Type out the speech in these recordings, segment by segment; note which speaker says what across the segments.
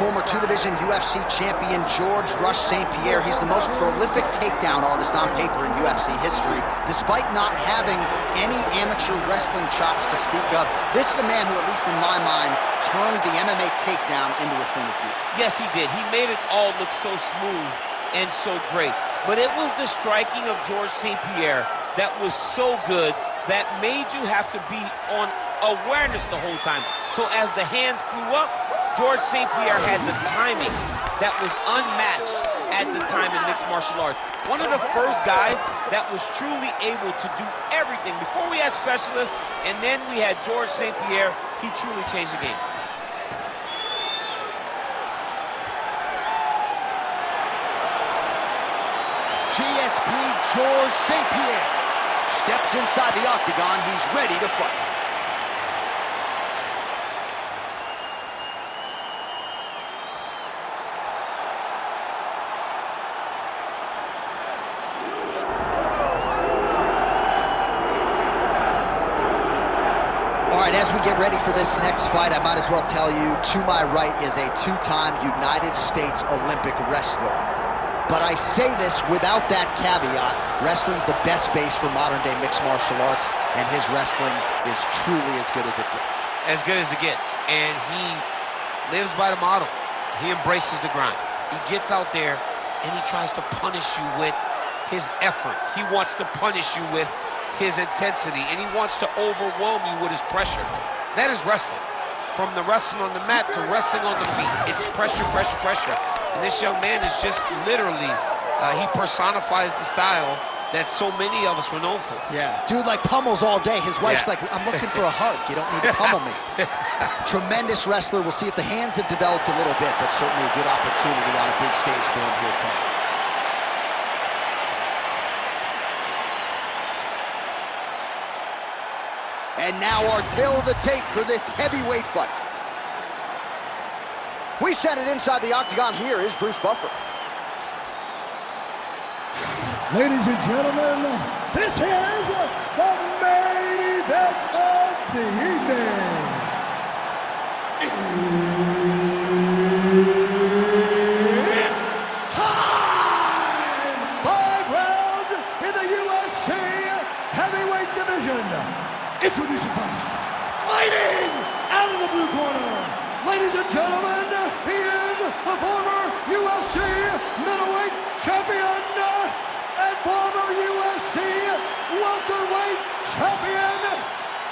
Speaker 1: former two-division UFC champion George "Rush" St. Pierre. He's the most prolific takedown artist on paper in UFC history. Despite not having any amateur wrestling chops to speak of, this is a man who, at least in my mind, turned the MMA takedown into a thing of beauty.
Speaker 2: Yes, he did. He made it all look so smooth and so great. But it was the striking of George St. Pierre that was so good that made you have to be on awareness the whole time. So as the hands flew up, George St. Pierre had the timing that was unmatched at the time in mixed martial arts. One of the first guys that was truly able to do everything. Before we had specialists, and then we had George St. Pierre, he truly changed the game.
Speaker 1: GSP George St. Pierre steps inside the octagon. He's ready to fight. As we get ready for this next fight, I might as well tell you, to my right is a two-time United States Olympic wrestler. But I say this without that caveat. Wrestling's the best base for modern-day mixed martial arts, and his wrestling is truly as good as it gets.
Speaker 2: As good as it gets. And he lives by the model. He embraces the grind. He gets out there, and he tries to punish you with his effort. He wants to punish you with his intensity, and he wants to overwhelm you with his pressure. That is wrestling. From the wrestling on the mat to wrestling on the feet, it's pressure, pressure, pressure. And this young man is just literally, he personifies the style that so many of us were known for.
Speaker 1: Yeah, dude like pummels all day. His wife's like, I'm looking for a hug. You don't need to pummel me. Tremendous wrestler. We'll see if the hands have developed a little bit, but certainly a good opportunity on a big stage for him here tonight. And now our tail of the tape for this heavyweight fight. We send it inside the octagon. Here is Bruce Buffer.
Speaker 3: Ladies and gentlemen, this is the main event of the evening. It's time! 5 rounds in the UFC heavyweight division. Introducing first, fighting out of the blue corner. Ladies and gentlemen, he is the former UFC middleweight champion and former UFC welterweight champion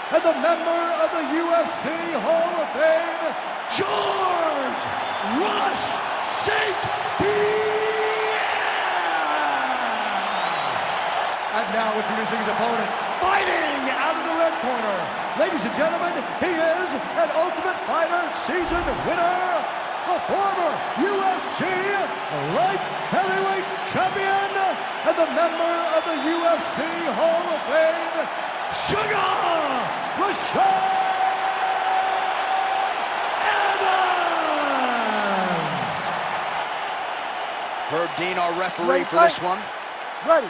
Speaker 3: and the member of the UFC Hall of Fame, George "Rush" St. Pierre. And now introducing his opponent, fighting out of the red corner. Ladies and gentlemen, he is an Ultimate Fighter season winner, the former UFC light heavyweight champion, and the member of the UFC Hall of Fame, Sugar Rashad Evans.
Speaker 1: Herb Dean, our referee for this one.
Speaker 3: Ready.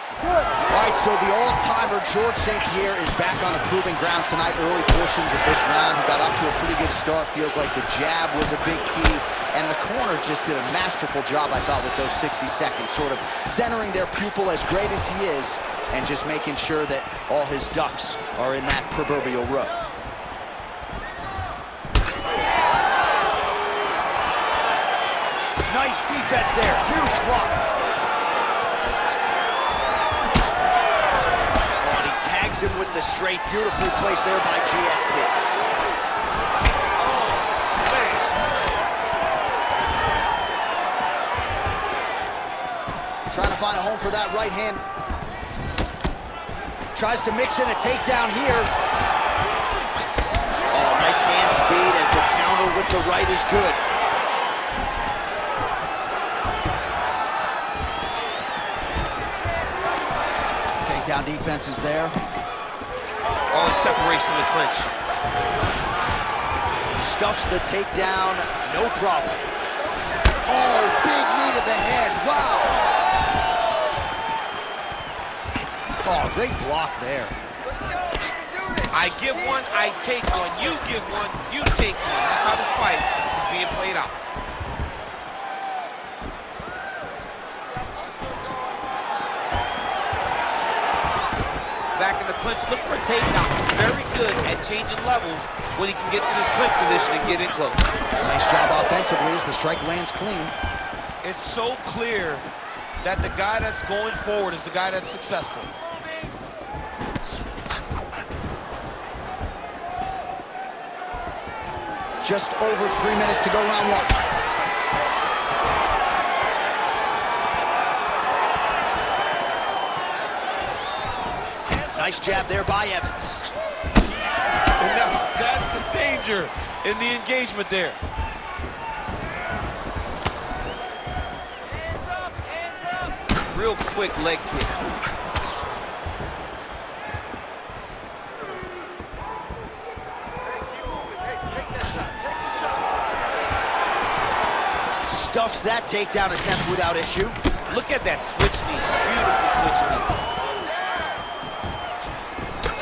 Speaker 3: Good.
Speaker 1: All right, so the all-timer George St. Pierre is back on the proving ground tonight. Early portions of this round, he got off to a pretty good start. Feels like the jab was a big key, and the corner just did a masterful job, I thought, with those 60 seconds, sort of centering their pupil as great as he is, and just making sure that all his ducks are in that proverbial row. Nice defense there, huge block. Him with the straight, beautifully placed there by GSP. Trying to find a home for that right hand. Tries to mix in a takedown here. Oh, nice hand speed as the counter with the right is good. Takedown defense is there.
Speaker 2: All the separation in the clinch.
Speaker 1: Stuffs the takedown, no problem. Oh, big knee to the head, wow. Oh, great block there.
Speaker 4: Let's go, we can do this.
Speaker 2: I give one, I take one. You give one, you take one. That's how this fight is being played out. Back in the clinch, look for a takedown. Very good at changing levels when he can get to this clinch position and get in close.
Speaker 1: Nice job offensively as the strike lands clean.
Speaker 2: It's so clear that the guy that's going forward is the guy that's successful.
Speaker 1: Just over 3 minutes to go round one. Nice jab there by Evans.
Speaker 2: And that's the danger in the engagement there. Real quick leg kick.
Speaker 1: Stuffs that takedown attempt without issue.
Speaker 2: Look at that switch knee. Beautiful switch knee.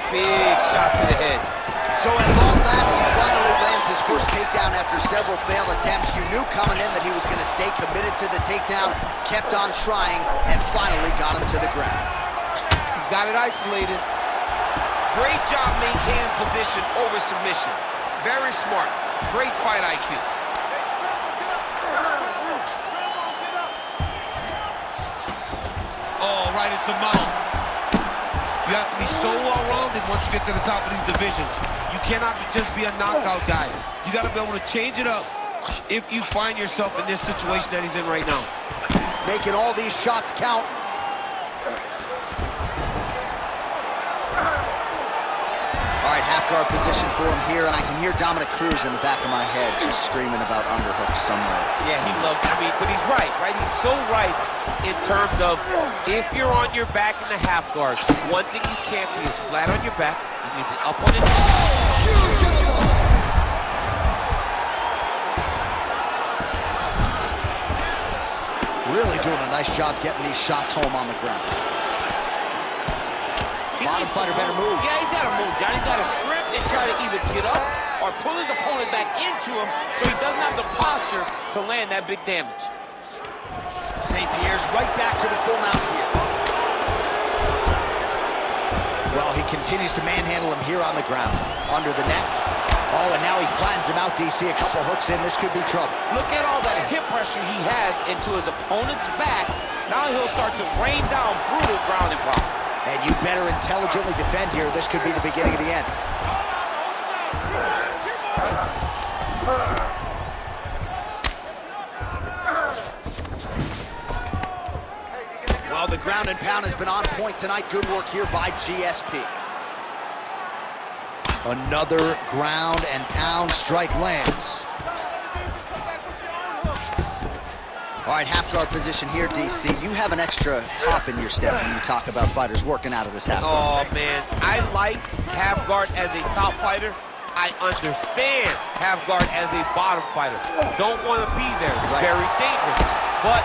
Speaker 2: Big shot to the head.
Speaker 1: So at long last, he finally lands his first takedown after several failed attempts. You knew coming in that he was going to stay committed to the takedown, kept on trying, and finally got him to the ground.
Speaker 2: He's got it isolated. Great job maintaining position over submission. Very smart. Great fight IQ. Oh, right into mount. You have to be so well-rounded once you get to the top of these divisions. You cannot just be a knockout guy. You got to be able to change it up if you find yourself in this situation that he's in right now.
Speaker 1: Making all these shots count. All right, half guard position for him here, and I can hear Dominic Cruz in the back of my head just screaming about underhooks somewhere.
Speaker 2: Yeah, he loves to be, but he's right? He's so right in terms of if you're on your back in the half guard, one thing you can't be is flat on your back. You need to be up on it.
Speaker 1: Really doing a nice job getting these shots home on the ground. Bottom fighter better move.
Speaker 2: Yeah, he's got to move, John. He's got to shrimp and try to either get up or pull his opponent back into him so he doesn't have the posture to land that big damage.
Speaker 1: St. Pierre's right back to the full mount here. Well, he continues to manhandle him here on the ground. Under the neck. Oh, and now he flattens him out, DC. A couple hooks in. This could be trouble.
Speaker 2: Look at all that hip pressure he has into his opponent's back. Now he'll start to rain down brutal ground and pound.
Speaker 1: And you better intelligently defend here. This could be the beginning of the end. Well, the ground and pound has been on point tonight. Good work here by GSP. Another ground and pound strike lands. All right, half guard position here, DC. You have an extra hop in your step when you talk about fighters working out of this half guard.
Speaker 2: Oh, man. I like half guard as a top fighter. I understand half guard as a bottom fighter. Don't want to be there. It's very dangerous. But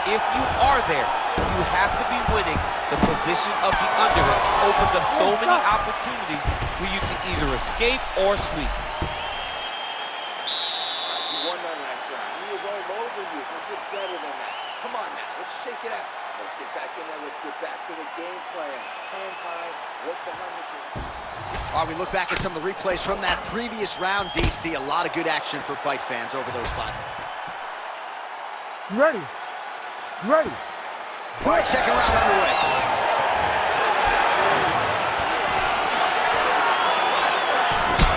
Speaker 2: if you are there, you have to be winning. The position of the underhook opens up so many opportunities for you to either escape or sweep.
Speaker 4: You won that last round. He was all over you. But you're better than that. Come on now, let's shake it out. Let's get back in there. Let's get back to the game plan. Hands high, work behind the chin.
Speaker 1: All right, we look back at some of the replays from that previous round, DC. A lot of good action for fight fans over those 5.
Speaker 3: You ready? You ready?
Speaker 1: All right, second round underway.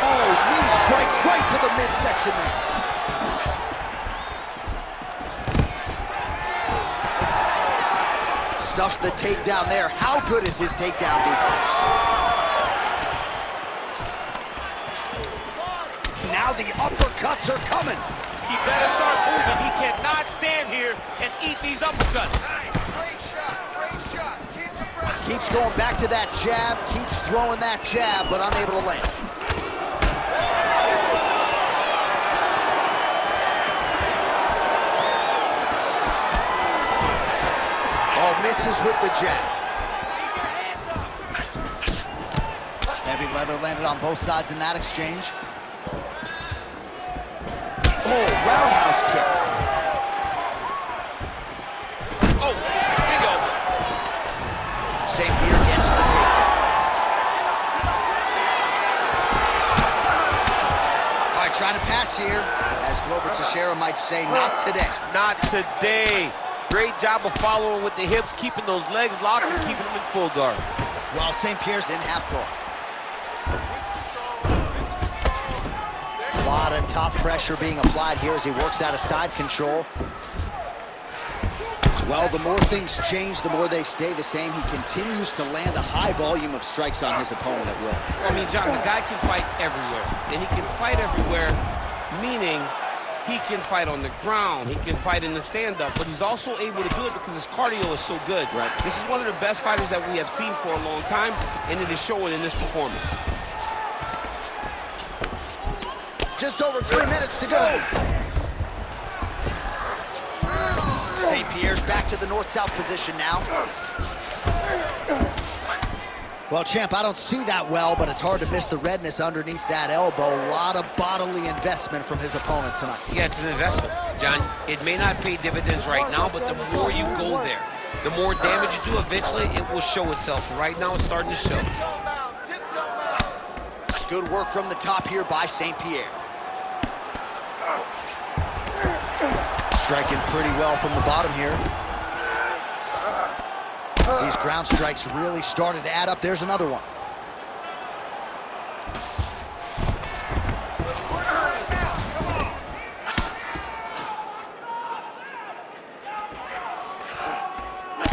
Speaker 1: Oh, knee strike right to the midsection there. Stuffs the takedown there. How good is his takedown defense? Now the uppercuts are coming.
Speaker 2: He better start moving. He cannot stand here and eat these uppercuts.
Speaker 4: Nice, great shot, great shot. Keep the pressure.
Speaker 1: Keeps going back to that jab, keeps throwing that jab, but unable to land. Oh, misses with the jab. Heavy leather landed on both sides in that exchange. Oh, roundhouse kick.
Speaker 2: Oh, big elbow.
Speaker 1: St. Pierre gets the takedown. All right, trying to pass here. As Glover Teixeira might say, not today.
Speaker 2: Not today. Great job of following with the hips, keeping those legs locked and keeping them in full guard.
Speaker 1: Well, St. Pierre's in half guard. A lot of top pressure being applied here as he works out of side control. Well, the more things change, the more they stay the same. He continues to land a high volume of strikes on his opponent at will.
Speaker 2: I mean, John, the guy can fight everywhere. And he can fight everywhere, meaning he can fight on the ground, he can fight in the stand-up, but he's also able to do it because his cardio is so good.
Speaker 1: Right.
Speaker 2: This is one of the best fighters that we have seen for a long time, and it is showing in this performance.
Speaker 1: Just over 3 minutes to go. St. Pierre's back to the north-south position now. Well, champ, I don't see that well, but it's hard to miss the redness underneath that elbow. A lot of bodily investment from his opponent tonight.
Speaker 2: Yeah, it's an investment, John. It may not pay dividends right now, but the more you go there, the more damage you do, eventually it will show itself. Right now, it's starting to show.
Speaker 1: Good work from the top here by St. Pierre. Striking pretty well from the bottom here. These ground strikes really started to add up. There's another one.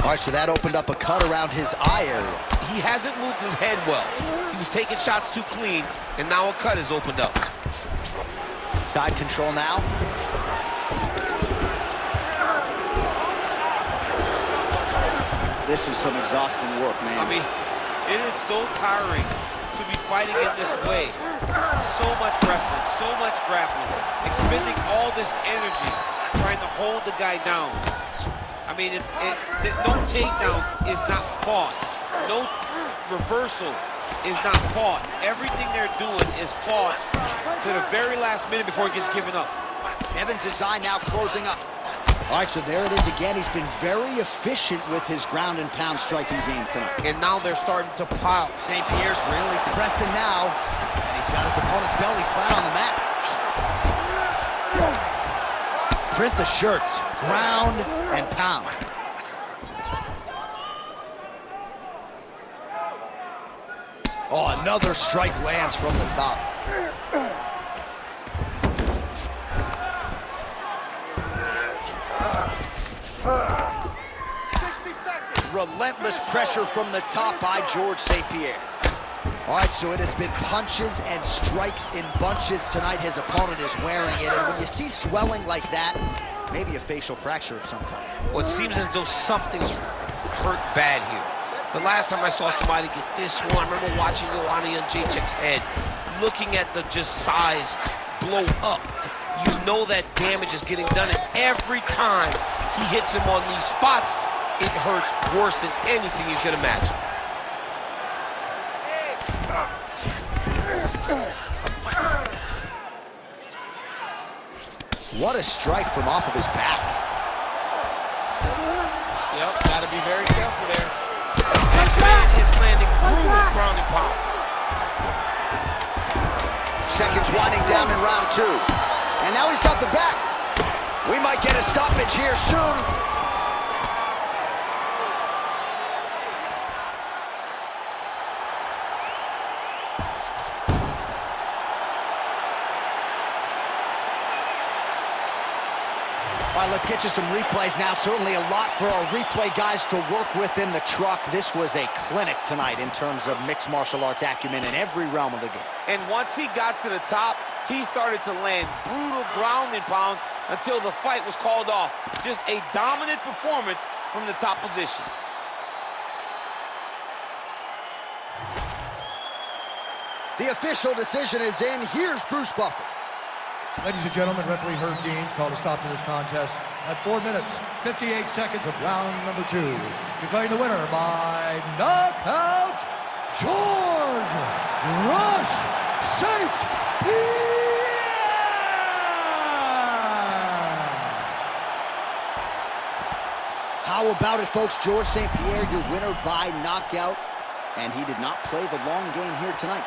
Speaker 1: All right, so that opened up a cut around his eye area.
Speaker 2: He hasn't moved his head well. He was taking shots too clean, and now a cut has opened up.
Speaker 1: Side control now. This is some exhausting work, man.
Speaker 2: I mean, it is so tiring to be fighting in this way. So much wrestling, so much grappling, expending all this energy trying to hold the guy down. I mean, no takedown is not fought. No reversal is not fought. Everything they're doing is fought to the very last minute before it gets given up.
Speaker 1: Evans' eye now closing up. All right, so there it is again. He's been very efficient with his ground and pound striking game tonight.
Speaker 2: And now they're starting to pile.
Speaker 1: St. Pierre's really pressing now. And he's got his opponent's belly flat on the mat. Print the shirts, ground and pound. Oh, another strike lands from the top. Relentless pressure from the top by George St. Pierre. All right, so it has been punches and strikes in bunches tonight. His opponent is wearing it, and when you see swelling like that, maybe a facial fracture of some kind.
Speaker 2: Well, it seems as though something's hurt bad here. The last time I saw somebody get this one, I remember watching Joanna Jędrzejczyk's head, looking at the just size blow up. You know that damage is getting done, and every time he hits him on these spots, it hurts worse than anything you can imagine.
Speaker 1: What a strike from off of his back.
Speaker 2: Yep, gotta be very careful there. This man is landing brutal ground and pound.
Speaker 1: Seconds winding down in round two. And now he's got the back. We might get a stoppage here soon. All right, let's get you some replays now. Certainly a lot for our replay guys to work with in the truck. This was a clinic tonight in terms of mixed martial arts acumen in every realm of the game.
Speaker 2: And once he got to the top, he started to land brutal ground and pound until the fight was called off. Just a dominant performance from the top position.
Speaker 1: The official decision is in. Here's Bruce Buffer.
Speaker 3: Ladies and gentlemen, referee Herb Deans called a stop to this contest at 4 minutes, 58 seconds of round number 2. Declaring the winner by knockout, George Rush St. Pierre!
Speaker 1: How about it, folks? George St. Pierre, your winner by knockout. And he did not play the long game here tonight.